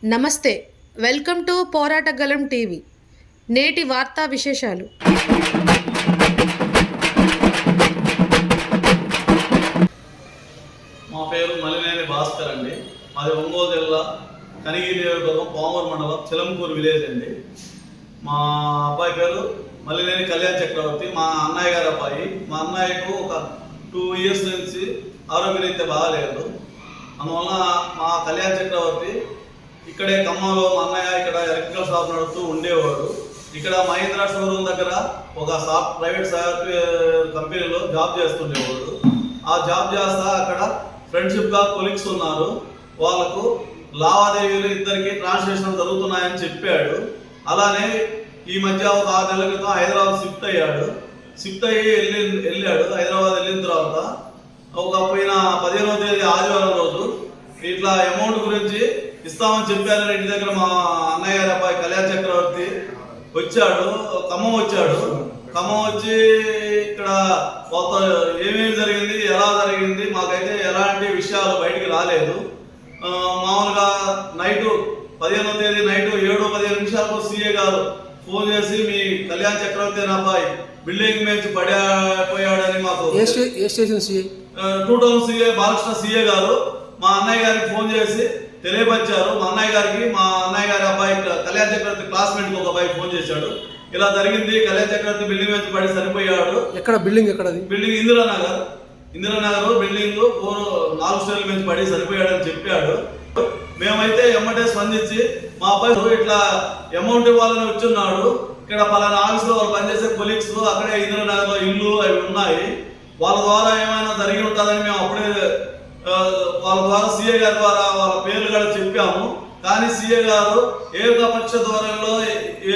నమస్తే, welcome to పోరాటగలం TV. నేటి వార్తా విశేషాలు. మా పేరు మలినేని భాస్కర్ అండి. మాది ఒంగోలు జిల్లా కనిగిరి నియోజకవర్గం పామూరు మండలం చిలంకూరు విలేజ్ అండి. మా అబ్బాయి పేరు మలినేని కళ్యాణ్ చక్రవర్తి, మా అన్నయ్య గారి అబ్బాయి. మా అన్నయ్యకు ఒక 2 years నుంచి ఆరోగ్యరీత్యా బాగాలేదు. అందువల్ల మా కళ్యాణ్ చక్రవర్తి ఇక్కడే ఖమ్మంలో మా అన్నయ్య ఇక్కడ ఎలక్ట్రికల్ షాప్ నడుపుతూ ఉండేవాడు. ఇక్కడ మహీంద్రా షోరూమ్ దగ్గర ఒక ప్రైవేట్ సాఫ్ట్వేర్ కంపెనీలో జాబ్ చేస్తుండేవాడు. ఆ జాబ్ చేస్తా అక్కడ ఫ్రెండ్షిప్గా కొలీగ్స్ ఉన్నారు. వాళ్ళకు లావాదేవీలు ఇద్దరికి ట్రాన్స్లేషన్ జరుగుతున్నాయని చెప్పాడు. అలానే ఈ మధ్య ఒక 6 నెలల క్రితం హైదరాబాద్ షిఫ్ట్ అయ్యి వెళ్ళాడు. హైదరాబాద్ వెళ్ళిన తర్వాత ఒక పోయిన 15వ తేదీ ఆదివారం రోజు ఇట్లా అమౌంట్ గురించి ఇస్తామని చెప్పారని ఇంటి దగ్గర మా అన్నయ్య గారి అబ్బాయి కళ్యాణ్ చక్రవర్తి వచ్చాడు. ఖమ్మం వచ్చి ఇక్కడ కొత్త ఏమేమి జరిగింది, ఎలా జరిగింది, మాకైతే ఎలాంటి విషయాలు బయటికి రాలేదు. మామూలుగా నైటు 15వ తేదీ నైటు 7:15 సీఏ గారు ఫోన్ చేసి మీ కళ్యాణ్ చక్రవర్తి అనే అబ్బాయి బిల్డింగ్ మీద పడిపోయాడని మాకు 2000 సీఏ బాలకృష్ణ సీఏ గారు మా అన్నయ్య గారికి ఫోన్ చేసి తెలియపరిచారు. మా అన్నయ్య గారి అబ్బాయి కళ్యాణ్ చక్రవర్తి క్లాస్మేట్ ఒక అబ్బాయి ఫోన్ చేశాడు. ఇలా జరిగింది, కళ్యాణ్ చక్రవర్తి బిల్డింగ్ మీద పడి చనిపోయాడు. ఎక్కడ బిల్డింగ్? ఎక్కడది? బిల్డింగ్ ఇందిరానగర్ బిల్డింగ్ 4 స్టేర్ల మీద పడి చనిపోయాడని చెప్పాడు. మేమైతే ఎమ్మటే స్పందించి మా అబ్బాయి ఇట్లా అమౌంట్ ఇవ్వాలని వచ్చున్నాడు, ఇక్కడ పలానా ఆఫీస్లో వాళ్ళు పనిచేసే కొలీగ్స్ అక్కడే ఇందిరానగర్లో ఇల్లు అవి ఉన్నాయి, వాళ్ళ ద్వారా ఏమైనా జరిగి ఉంటుందని మేము అప్పుడే వాళ్ళ ద్వారా సీఏ గారి ద్వారా వాళ్ళ పేర్లు కూడా చెప్పాము. కానీ సీఏ గారు ఏకపక్ష ధోరణిలో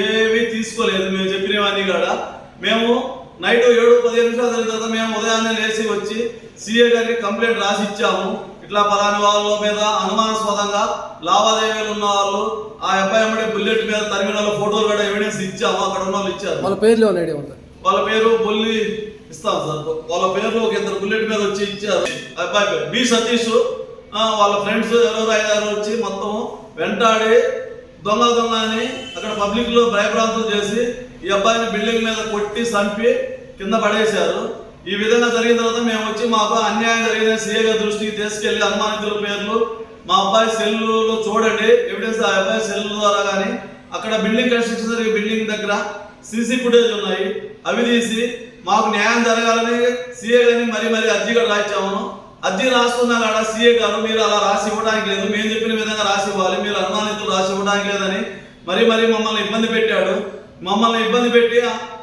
ఏమీ తీసుకోలేదు. మేము చెప్పినవన్నీ కూడా మేము నైట్ 7:15 జరిగిన తర్వాత మేము ఉదయాన్నే లేచి వచ్చి సీఏ గారికి కంప్లైంట్ రాసి ఇచ్చాము. ఇట్లా పలాని వాళ్ళ మీద అనుమానాస్పదంగా లావాదేవీలు ఉన్న వాళ్ళు ఆ అబ్బాయి అమ్మడే బుల్లెట్ మీద టర్మినల్ ఫోటోలు కూడా ఎవిడెన్స్ ఇచ్చాము. అక్కడ ఉన్న వాళ్ళు ఇచ్చారు. వాళ్ళ పేరు బొల్లి ఇస్తాం సార్. వాళ్ళ పేర్లు ఒక 2 బుల్లెట్ మీద వచ్చి ఇచ్చారు. అబ్బాయి పేరు బి సతీష్. వాళ్ళ ఫ్రెండ్స్ ఎవరో 5-6 వచ్చి మొత్తం వెంటాడి దొంగ అని అక్కడ పబ్లిక్ లో భయభ్రాంతులు చేసి ఈ అబ్బాయిని బిల్డింగ్ మీద కొట్టి చంపి కింద పడేశారు. ఈ విధంగా జరిగిన తర్వాత మేము వచ్చి మాకు అన్యాయం జరిగిన సీఏ గారి దృష్టికి తీసుకెళ్లి అనుమానితుల పేర్లు మా అబ్బాయి సెల్లులో చూడండి, ఎవిడెన్స్ ఆ అబ్బాయి సెల్ ద్వారా కానీ అక్కడ బిల్డింగ్ కన్స్ట్రక్షన్ జరిగే బిల్డింగ్ దగ్గర సీసీ ఫుటేజ్ ఉన్నాయి, అవి తీసి మాకు న్యాయం జరగాలని సీఏ గారిని మరీ అర్జీ కూడా రాయించాము. అర్జీ రాస్తున్నా కూడా సీఏ గారు మీరు అలా రాసి ఇవ్వడానికి లేదు, మేము చెప్పిన విధంగా రాసి ఇవ్వాలి, మీరు అనుమానితులు రాసి ఇవ్వడానికి లేదని మరీ మమ్మల్ని ఇబ్బంది పెట్టాడు. మమ్మల్ని ఇబ్బంది పెట్టి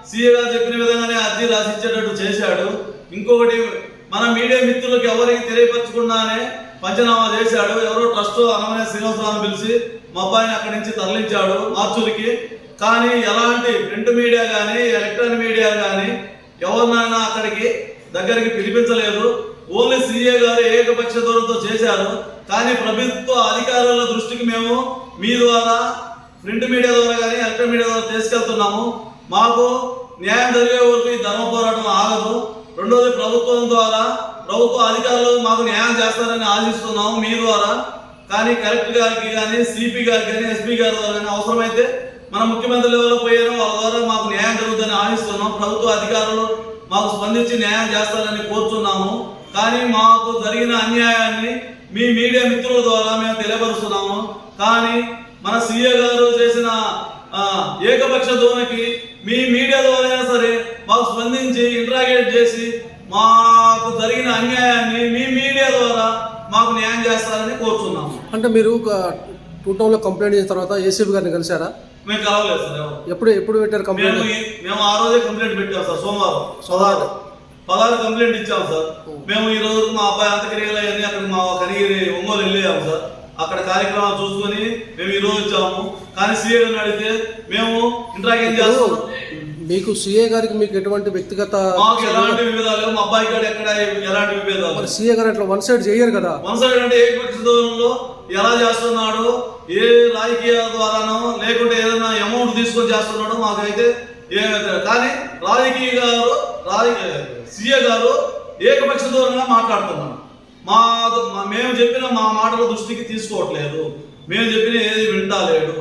సీఏ గారు చెప్పిన విధంగానే అర్జీ రాసి ఇచ్చేటట్టు చేశాడు. ఇంకొకటి మన మీడియా మిత్రులకు ఎవరికి తెలియపరచకుండానే పంచనామా చేశాడు. ఎవరో ట్రస్ట్ అనమనే శ్రీనివాసరావును పిలిచి మా అబ్బాయిని అక్కడి నుంచి తరలించాడు మార్చులకి. కానీ ఎలాంటి ప్రింట్ మీడియా కానీ ఎలక్ట్రానిక్ మీడియా కానీ ఎవరినైనా అక్కడికి దగ్గరికి పిలిపించలేదు. ఓన్లీ సీఏ గారు ఏకపక్ష ధోరణితో చేశారు. కానీ ప్రభుత్వ అధికారుల దృష్టికి మేము మీ ద్వారా ప్రింట్ మీడియా ద్వారా కానీ ఎలక్ట్రానిక్ మీడియా ద్వారా తీసుకెళ్తున్నాము. మాకు న్యాయం జరిగే వరకు ఈ ధర్మ పోరాటం ఆగదు. రెండోది ప్రభుత్వ అధికారులు మాకు న్యాయం చేస్తారని ఆశిస్తున్నాము మీ ద్వారా. కానీ కలెక్టర్ గారికి కానీ సిపి గారికి కానీ ఎస్పీ గారి ద్వారా కానీ అవసరమైతే మన ముఖ్యమంత్రి లెవెల్లో పోయారో వాళ్ళ ద్వారా మాకు న్యాయం జరుగుతుందని ఆశిస్తున్నాం. ప్రభుత్వ అధికారులు మాకు స్పందించి న్యాయం చేస్తారని కోరుతున్నాము. కానీ మాకు జరిగిన అన్యాయాన్ని మీ మీడియా మిత్రుల ద్వారా మేము తెలియపరుస్తున్నాము. కానీ మన సీఏ గారు చేసిన ఏకపక్ష ధోరణికి మీ మీడియా ద్వారా సరే మాకు స్పందించి ఇంటరాగేట్ చేసి మాకు జరిగిన అన్యాయాన్ని మీ మీడియా ద్వారా మాకు న్యాయం చేస్తారని కోరుతున్నాము. అంటే మీరు 2000లో కంప్లైంట్ చేసిన తర్వాత ఏసీపీ గారిని కలిశారా? మేము కలవలేదు సార్. ఎప్పుడు పెట్టారు కంప్లైంట్? మేము ఆ రోజే కంప్లైంట్ పెట్టాం సార్. సోమవారం 16 కంప్లైంట్ ఇచ్చాము సార్. మేము ఈ రోజు మా అబ్బాయి అంత్యక్రియలు అవన్నీ అక్కడ మా కనిగిరి ఒంగోలు వెళ్ళాము సార్. అక్కడ కార్యక్రమాలు చూసుకొని మేము ఈ రోజు వచ్చాము. కానీ సీఏ గారిని అడిగితే మేము ఇంటరాగేట్ చేస్తాము. మీకు సీఏ గారికి మీకు ఎటువంటి వ్యక్తిగత మాకు ఎలాంటి విభేదాలు లేవు. మా అబ్బాయి గారు ఎక్కడ ఎలాంటి విభేదాలు. సీఏ గారు అట్లా వన్ సైడ్ చేయరు కదా. వన్ సైడ్ అంటే ఏకపక్ష ధోరణిలో ఎలా చేస్తున్నాడు, ఏ రాజకీయ ద్వారానో లేకుంటే ఏదైనా అమౌంట్ తీసుకొని చేస్తున్నాడో మాకైతే ఏమైతే. కానీ సీఏ గారు ఏకపక్ష ధోరణిగా మాట్లాడుతున్నాడు. మేము చెప్పిన మా మాటల దృష్టికి తీసుకోవట్లేదు. మేము చెప్పిన ఏది వింటాలేడు.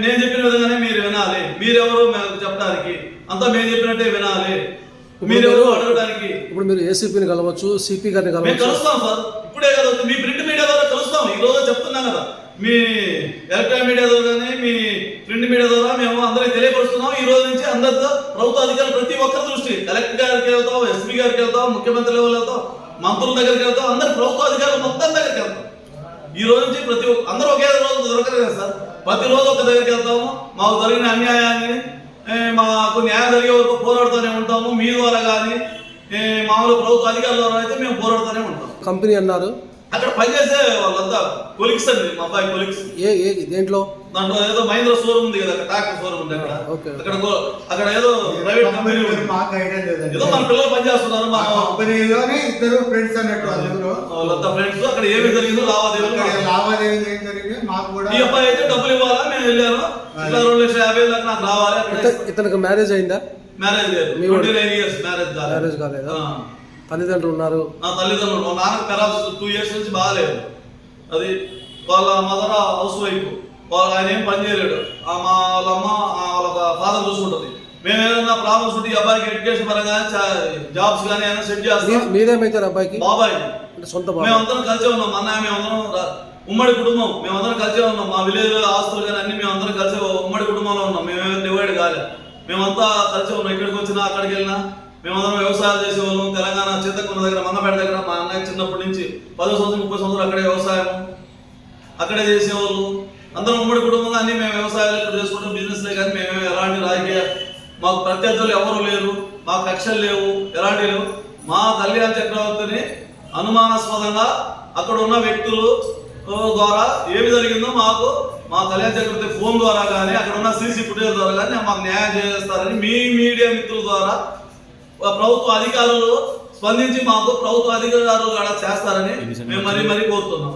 నేను చెప్పిన విధంగానే మీరు వినాలి. మీరెవరు మాకు చెప్పడానికి? అంతా మేము చెప్పినట్టే వినాలి. మీరెవరు అడగడానికి? ఇప్పుడు మీరు ఏసీపీని కలవచ్చు, సిపి గారిని మేము కలవచ్చు. కలుస్తాం సార్. ఇప్పుడే కదా మీ ప్రింట్ మీడియా ద్వారా కలుస్తాం. ఈ రోజు చెప్తున్నాం కదా, మీ ఎలక్ట్రానిక్ మీడియా ద్వారా కానీ మీ ప్రింట్ మీడియా ద్వారా మేము అందరికీ తెలియపరుస్తున్నాం. ఈ రోజు నుంచి అందరితో ప్రభుత్వ అధికారులు ప్రతి ఒక్కరి దృష్టి, కలెక్టర్ గారికి వెళ్తాం, ఎస్పీ గారికి వెళ్తాం, ముఖ్యమంత్రి లెవెల్ వెళ్తాం, మంత్రుల దగ్గరికి వెళ్తాం, అందరు ప్రభుత్వ అధికారులు మొత్తం దగ్గరికి వెళ్తాం. ఈ రోజు నుంచి అందరూ ఒకే రోజు దొరకరు కదా సార్. ప్రతిరోజు ఒక దగ్గరికి వెళ్తాము. మాకు జరిగిన అన్యాయాన్ని మాకు న్యాయం జరిగే వరకు పోరాడుతూనే ఉంటాము. మీ ద్వారా కానీ మామూలు ప్రభుత్వ అధికారుల ద్వారా అయితే మేము పోరాడుతూనే ఉంటాం. కంపెనీ అన్నారు, అక్కడ పనిచేసే వాళ్ళంతా కొలిక్స్ అండి, మా అబ్బాయి కొలిక్స్. దేంట్లో? దాంట్లో ఏదో మహీంద్రా షోరూమ్ ఉంది కదా, ట్రాక్టర్ షోరూమ్ ఉంది అక్కడ. ఓకే. అక్కడ ఏదో ప్రైవేట్ కంపెనీ మాకు ఐడియా లేదండి. ఏదో మన పిల్లలు పనిచేస్తున్నారు. మా కంపెనీలోనే ఇద్దరు ఫ్రెండ్స్ అన్నట్టు వాళ్ళంతా ఫ్రెండ్స్. అక్కడ ఏమి జరిగిందో లావాదేవీలు ఏం జరిగింది మాకు కూడా. ఈ అబ్బాయి అయితే డబ్బులు ఇవ్వాలా, మేము వెళ్ళాను, ఇట్లా 2,50,000 దాకా నాకు రావాలి. ఇతనికి మ్యారేజ్ అయిందా? మ్యారేజ్ లేదు, 29 years మ్యారేజ్ కాలేదా? తల్లిదండ్రులు ఉన్నారు. నా తల్లిదండ్రులు, మా నాన్నకు పెరాలసిస్ 2 years నుంచి బాగాలేదు. అది వాళ్ళ మదర్ హౌస్ వైఫ్, ఆయన ఏం పని చేయలేడు. వాళ్ళ అమ్మ వాళ్ళ ఫాదర్ చూసుకుంటుంది. మేము ఏదైనా ప్రాబ్లమ్స్ ఉంటే ఈ అబ్బాయికి ఎడ్యుకేషన్ పరంగా జాబ్స్ కానీ ఏమైనా సెట్ చేస్తాం. మీరేమైతారు అబ్బాయికి? బాబాయ్. అంటే సొంత బాబాయ్. మేమందరం కలిసే ఉన్నాం. అన్నయ్య మేమందరం ఉమ్మడి కుటుంబం. మేమందరం కలిసే ఉన్నాం. మా విలేజ్ ఆస్తులు కానీ అన్ని మేమందరం కలిసి ఉమ్మడి కుటుంబంలో ఉన్నాం. మేమేమైనా డివైడ్ కాలేదు. మేమంతా కలిసే ఉన్నాం. ఇక్కడికి వచ్చినా అక్కడికి వెళ్ళినా మేమందరం వ్యవసాయాలు చేసేవాళ్ళం. తెలంగాణ చింతకున్న దగ్గర, మంగపేట దగ్గర మా అన్నయ్య చిన్నప్పటి నుంచి 10 సంవత్సరం 30 సంవత్సరాలు అక్కడే వ్యవసాయం అక్కడే చేసేవాళ్ళు. అందరం ఉమ్మడి కుటుంబంగా అన్ని మేము వ్యవసాయాలు ఇక్కడ చేసుకుంటాం, బిజినెస్లే. కానీ మేము ఎలాంటి రాజకీయ మాకు ప్రత్యర్థులు ఎవరు లేరు, మాకు కక్షలు లేవు, ఎలాంటి లేవు. మా కళ్యాణ్ చక్రవర్తిని అనుమానాస్పదంగా అక్కడ ఉన్న వ్యక్తులు ద్వారా ఏమి జరిగిందో మాకు మా కళ్యాణ్ చక్రవర్తి ఫోన్ ద్వారా కానీ అక్కడ ఉన్న సీసీ ఫుటేజ్ ద్వారా కానీ మాకు న్యాయం చేస్తారని మీ మీడియా మిత్రుల ద్వారా ప్రభుత్వ అధికారులు స్పందించి మాకు ప్రభుత్వ అధికారులు కూడా చేస్తారని మేము మరీ కోరుతున్నాం.